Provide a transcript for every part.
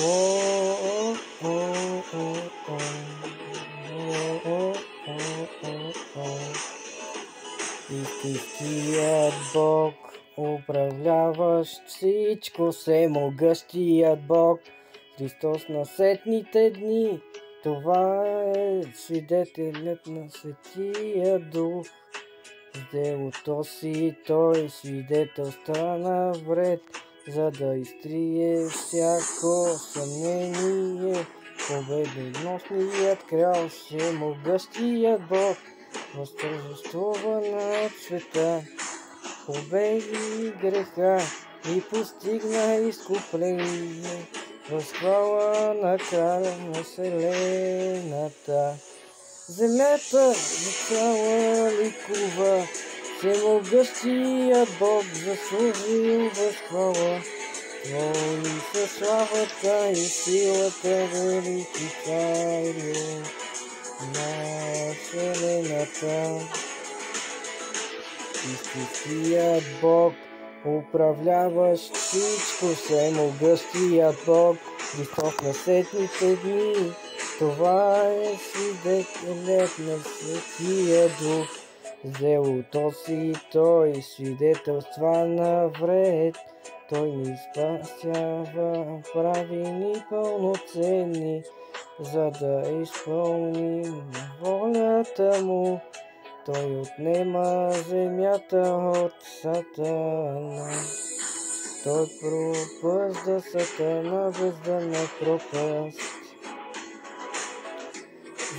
О, о, о, о, о, о, о, о. Истинският Бог, управляващ всичко, всемогъщият Бог, Христос на сетните дни, това е свидетелят на Светия Дух. С делото си той свидетелства на вред, за да изтрие всяко съмнение. Победоносният крал, всемогъщият Бог, възтържествува над света, победи греха и постигна изкупление. Възхвала на краля на вселената. Земята цяла ликува, всемогъщият Бог заслужил възхвала. Твои са славата и силата, велики царю на вселената. Истинският Бог, управляващ всичко, всемогъщият Бог, Христос на сетните дни, това е свидетелят на Светия Дух. С делото си той свидетелства на вред, той ни спасява, прави ни пълноценни, за да изпълним волята му. Той отнема земята от Сатана. Той пропъжда Сатана бездънна пропаст.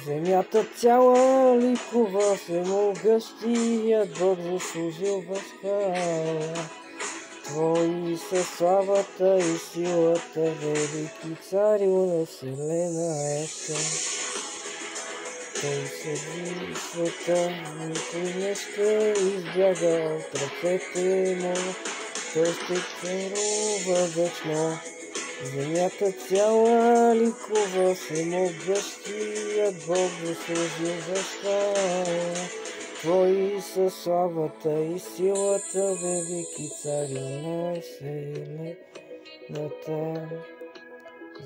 Земята цяла ликува, всемогъщият Бог заслужил възхвала. Твои са славата и силата, велики царю на вселената. Той съди света, никой не ще избяга от ръцете му, той ще царува вечно. Земята цяла ликува, всемогъщият Бог заслужил възхвала. Твои са славата и силата, велики царю на вселената.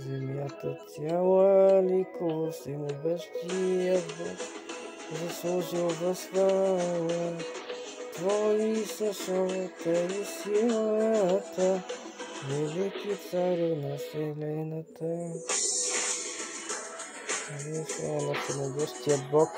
Земята цяла ликува, всемогъщият Бог заслужил възхвала. Твои са славата и силата, велики царю на вселената. Слава на всемогъщият Бог.